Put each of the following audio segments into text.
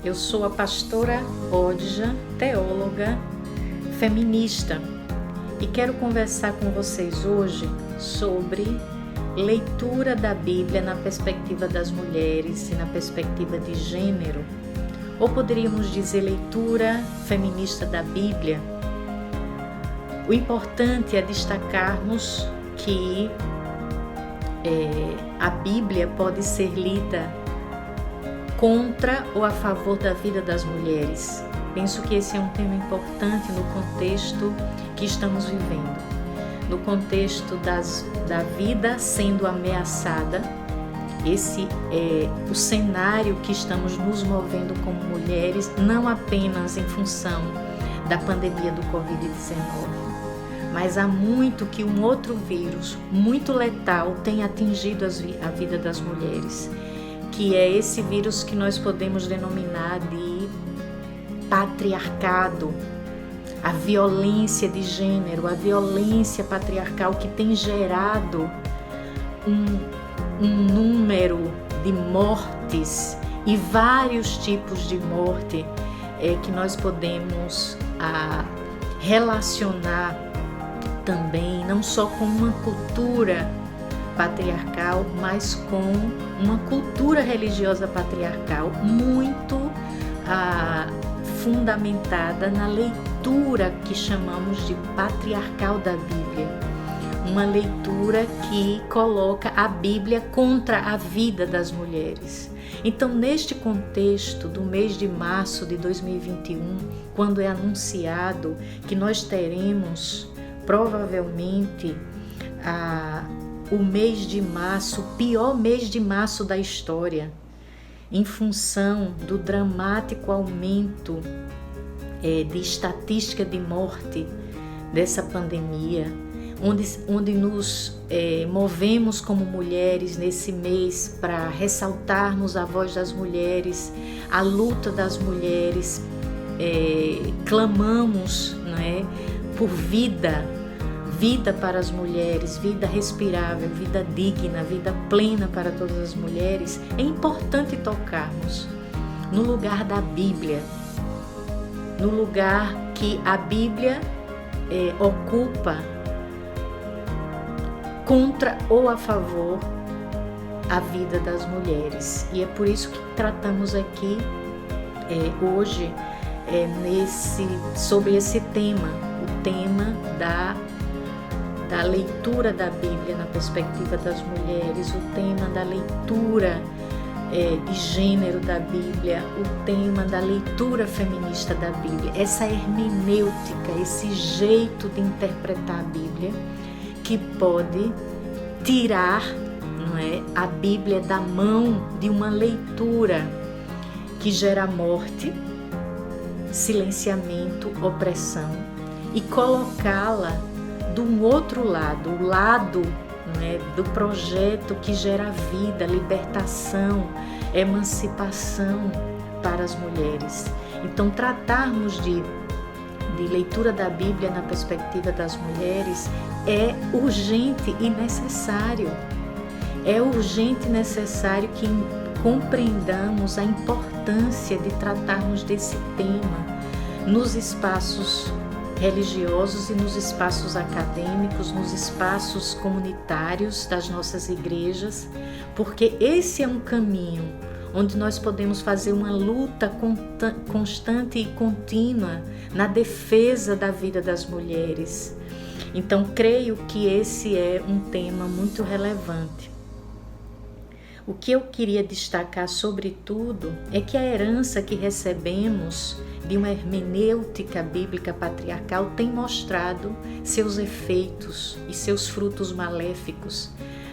Eu sou a pastora Odja, teóloga feminista, e quero conversar com vocês hoje sobre leitura da Bíblia na perspectiva das mulheres e na perspectiva de gênero, ou poderíamos dizer leitura feminista da Bíblia. O importante é destacarmos que a Bíblia pode ser lida contra ou a favor da vida das mulheres. Penso que esse é um tema importante no contexto que estamos vivendo, no contexto da vida sendo ameaçada. Esse é o cenário que estamos nos movendo como mulheres, não apenas em função da pandemia do Covid-19, mas há muito que um outro vírus muito letal tem atingido a vida das mulheres, que é esse vírus que nós podemos denominar de patriarcado, a violência de gênero, a violência patriarcal que tem gerado um número de mortes e vários tipos de morte que nós podemos relacionar também, não só com uma cultura patriarcal, mas com uma cultura religiosa patriarcal muito fundamentada na leitura que chamamos de patriarcal da Bíblia, uma leitura que coloca a Bíblia contra a vida das mulheres. Então, neste contexto do mês de março de 2021, quando é anunciado que nós teremos provavelmente o mês de março, o pior mês de março da história, em função do dramático aumento de estatística de morte dessa pandemia, onde nos movemos como mulheres nesse mês para ressaltarmos a voz das mulheres, a luta das mulheres, clamamos, não é, por vida para as mulheres, vida respirável, vida digna, vida plena para todas as mulheres. É importante tocarmos no lugar da Bíblia, no lugar que a Bíblia ocupa contra ou a favor a vida das mulheres. E é por isso que tratamos aqui hoje sobre esse tema, o tema da leitura da Bíblia na perspectiva das mulheres, o tema da leitura de gênero da Bíblia, o tema da leitura feminista da Bíblia, essa hermenêutica, esse jeito de interpretar a Bíblia que pode tirar, não é, a Bíblia da mão de uma leitura que gera morte, silenciamento, opressão, e colocá-la do outro lado, o lado, não é, do projeto que gera vida, libertação, emancipação para as mulheres. Então, tratarmos de leitura da Bíblia na perspectiva das mulheres é urgente e necessário. É urgente e necessário que compreendamos a importância de tratarmos desse tema nos espaços religiosos e nos espaços acadêmicos, nos espaços comunitários das nossas igrejas, porque esse é um caminho onde nós podemos fazer uma luta constante e contínua na defesa da vida das mulheres. Então, creio que esse é um tema muito relevante. O que eu queria destacar, sobretudo, é que a herança que recebemos de uma hermenêutica bíblica patriarcal tem mostrado seus efeitos e seus frutos maléficos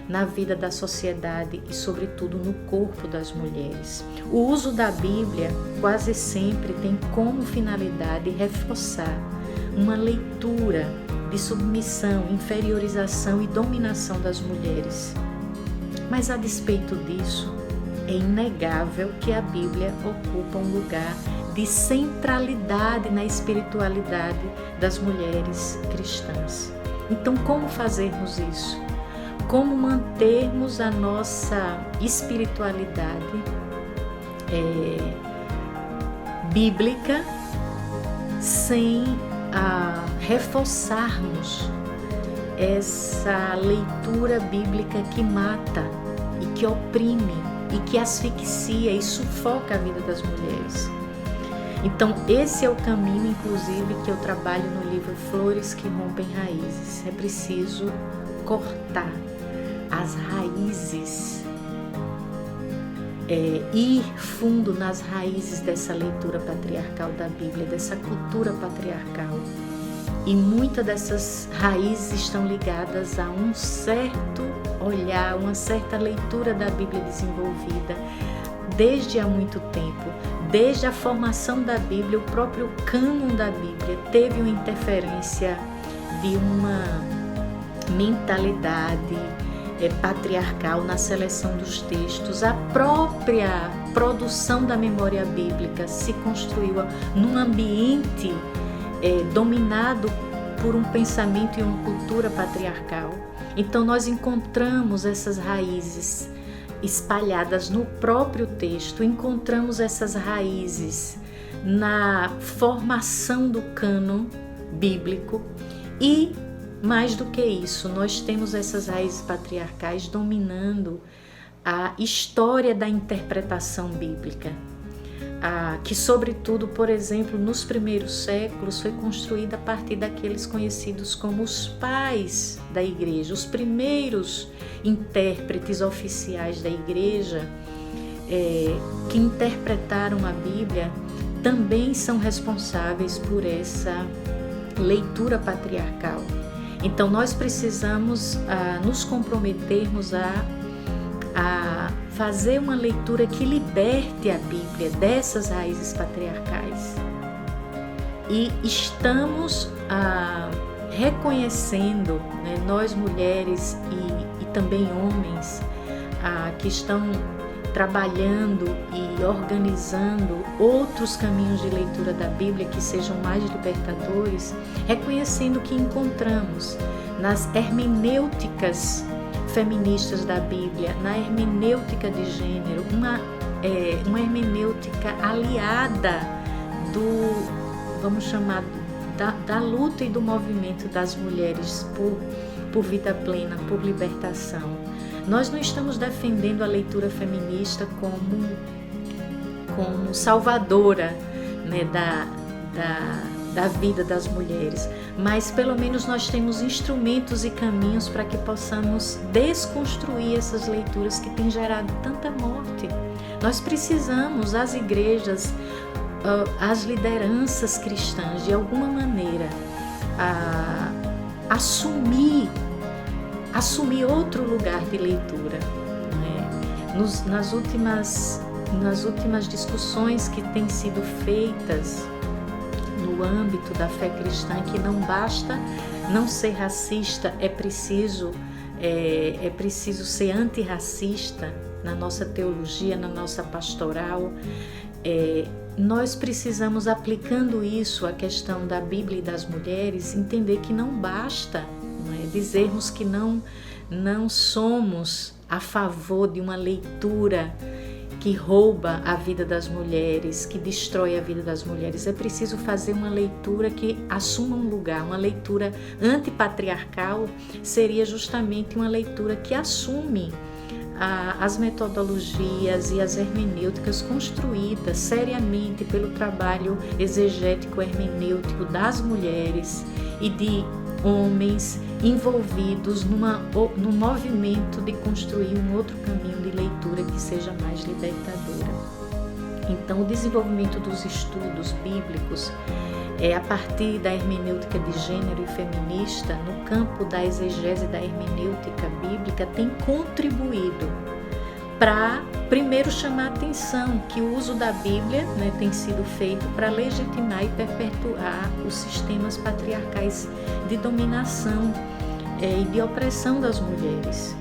na vida da sociedade e, sobretudo, no corpo das mulheres. O uso da Bíblia quase sempre tem como finalidade reforçar uma leitura de submissão, inferiorização e dominação das mulheres. Mas, a despeito disso, é inegável que a Bíblia ocupa um lugar de centralidade na espiritualidade das mulheres cristãs. Então, como fazermos isso? Como mantermos a nossa espiritualidade bíblica sem reforçarmos essa leitura bíblica que mata e que oprime e que asfixia e sufoca a vida das mulheres. Então, esse é o caminho, inclusive, que eu trabalho no livro Flores que Rompem Raízes. É preciso cortar as raízes, ir fundo nas raízes dessa leitura patriarcal da Bíblia, dessa cultura patriarcal. E muitas dessas raízes estão ligadas a um certo olhar, uma certa leitura da Bíblia desenvolvida desde há muito tempo. Desde a formação da Bíblia, o próprio cânon da Bíblia teve uma interferência de uma mentalidade patriarcal na seleção dos textos. A própria produção da memória bíblica se construiu num ambiente dominado por um pensamento e uma cultura patriarcal. Então nós encontramos essas raízes espalhadas no próprio texto, encontramos essas raízes na formação do cânon bíblico e, mais do que isso, nós temos essas raízes patriarcais dominando a história da interpretação bíblica, que sobretudo, por exemplo, nos primeiros séculos foi construída a partir daqueles conhecidos como os pais da igreja, os primeiros intérpretes oficiais da igreja que interpretaram a Bíblia também são responsáveis por essa leitura patriarcal. Então nós precisamos nos comprometermos a fazer uma leitura que liberte a Bíblia dessas raízes patriarcais. E estamos reconhecendo, né, nós mulheres e também homens que estão trabalhando e organizando outros caminhos de leitura da Bíblia que sejam mais libertadores, reconhecendo que encontramos nas hermenêuticas feministas da Bíblia, na hermenêutica de gênero, uma hermenêutica aliada vamos chamar, da luta e do movimento das mulheres por vida plena, por libertação. Nós não estamos defendendo a leitura feminista como salvadora, né, da vida das mulheres, mas pelo menos nós temos instrumentos e caminhos para que possamos desconstruir essas leituras que têm gerado tanta morte. Nós precisamos, as igrejas, as lideranças cristãs, de alguma maneira, assumir outro lugar de leitura, né? Nas últimas discussões que têm sido feitas no âmbito da fé cristã, que não basta não ser racista, é preciso ser antirracista na nossa teologia, na nossa pastoral. Nós precisamos, aplicando isso à questão da Bíblia e das mulheres, entender que não basta, não é, dizermos que não somos a favor de uma leitura que rouba a vida das mulheres, que destrói a vida das mulheres. É preciso fazer uma leitura que assuma um lugar. Uma leitura antipatriarcal seria justamente uma leitura que assume as metodologias e as hermenêuticas construídas seriamente pelo trabalho exegético hermenêutico das mulheres e de homens envolvidos no movimento de construir um outro caminho de leitura que seja mais libertadora. Então, o desenvolvimento dos estudos bíblicos a partir da hermenêutica de gênero e feminista, no campo da exegese da hermenêutica bíblica, tem contribuído para, primeiro, chamar a atenção que o uso da Bíblia, né, tem sido feito para legitimar e perpetuar os sistemas patriarcais de dominação e de opressão das mulheres.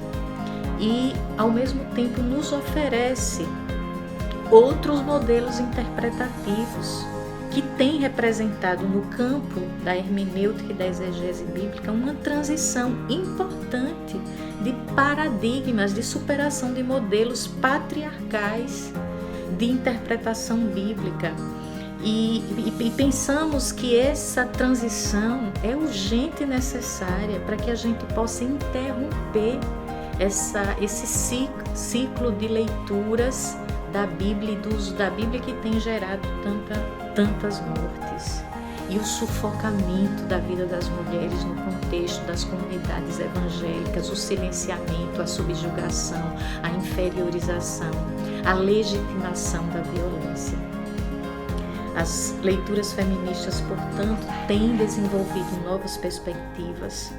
E, ao mesmo tempo, nos oferece outros modelos interpretativos que têm representado no campo da hermenêutica e da exegese bíblica uma transição importante de paradigmas, de superação de modelos patriarcais de interpretação bíblica. E pensamos que essa transição é urgente e necessária para que a gente possa interromper esse ciclo de leituras da Bíblia e do uso da Bíblia que tem gerado tantas mortes. E o sufocamento da vida das mulheres no contexto das comunidades evangélicas, o silenciamento, a subjugação, a inferiorização, a legitimação da violência. As leituras feministas, portanto, têm desenvolvido novas perspectivas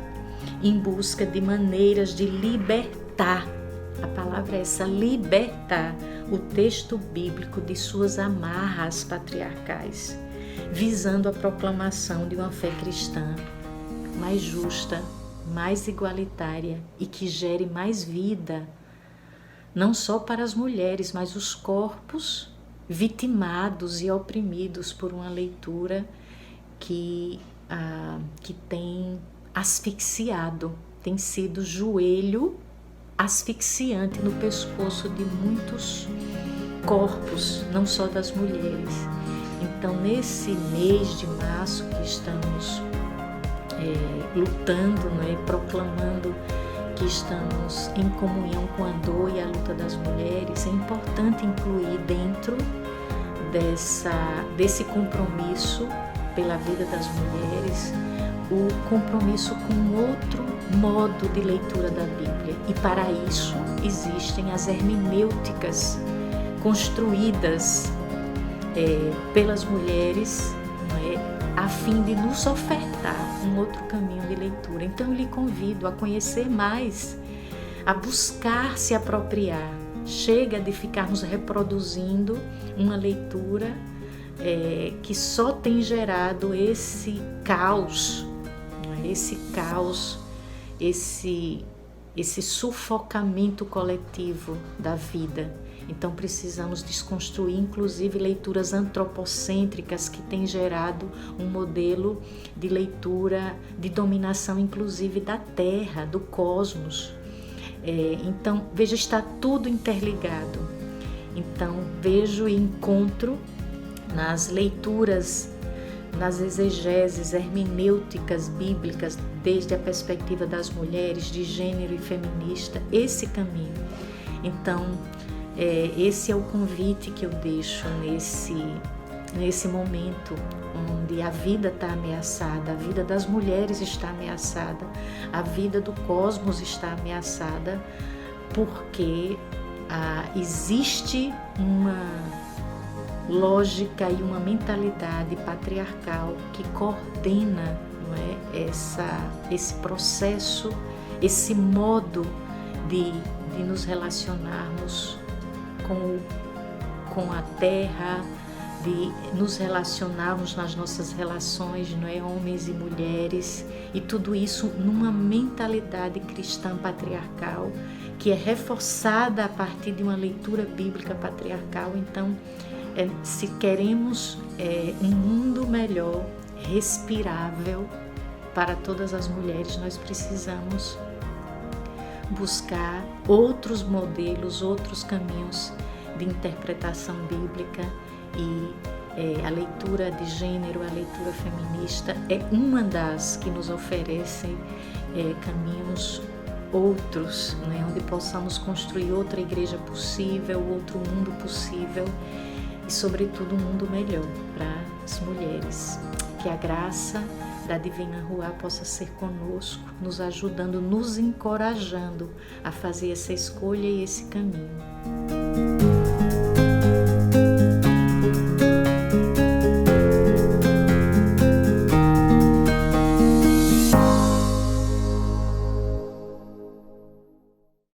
em busca de maneiras de libertar, a palavra é essa, libertar o texto bíblico de suas amarras patriarcais, visando a proclamação de uma fé cristã mais justa, mais igualitária e que gere mais vida, não só para as mulheres, mas os corpos vitimados e oprimidos por uma leitura que tem asfixiado, tem sido joelho asfixiante no pescoço de muitos corpos, não só das mulheres. Então, nesse mês de março que estamos lutando, proclamando que estamos em comunhão com a dor e a luta das mulheres, é importante incluir dentro desse compromisso pela vida das mulheres o compromisso com outro modo de leitura da Bíblia. E para isso existem as hermenêuticas construídas pelas mulheres, a fim de nos ofertar um outro caminho de leitura. Então eu lhe convido a conhecer mais, a buscar se apropriar. Chega de ficarmos reproduzindo uma leitura que só tem gerado esse caos, esse sufocamento coletivo da vida. Então precisamos desconstruir, inclusive, leituras antropocêntricas que têm gerado um modelo de leitura de dominação, inclusive, da Terra, do cosmos. Então, veja, está tudo interligado. Então, vejo e encontro nas leituras, nas exegeses hermenêuticas bíblicas, desde a perspectiva das mulheres, de gênero e feminista, esse caminho. Então, esse é o convite que eu deixo nesse momento onde a vida está ameaçada, a vida das mulheres está ameaçada, a vida do cosmos está ameaçada, porque existe uma lógica e uma mentalidade patriarcal que coordena, esse processo, esse modo de nos relacionarmos com a terra, de nos relacionarmos nas nossas relações, homens e mulheres, e tudo isso numa mentalidade cristã patriarcal que é reforçada a partir de uma leitura bíblica patriarcal. Então, se queremos um mundo melhor, respirável para todas as mulheres, nós precisamos buscar outros modelos, outros caminhos de interpretação bíblica, e a leitura de gênero, a leitura feminista é uma das que nos oferecem caminhos outros, onde possamos construir outra igreja possível, outro mundo possível e, sobretudo, um mundo melhor para as mulheres. Que a graça da Divina Ruá possa ser conosco, nos ajudando, nos encorajando a fazer essa escolha e esse caminho.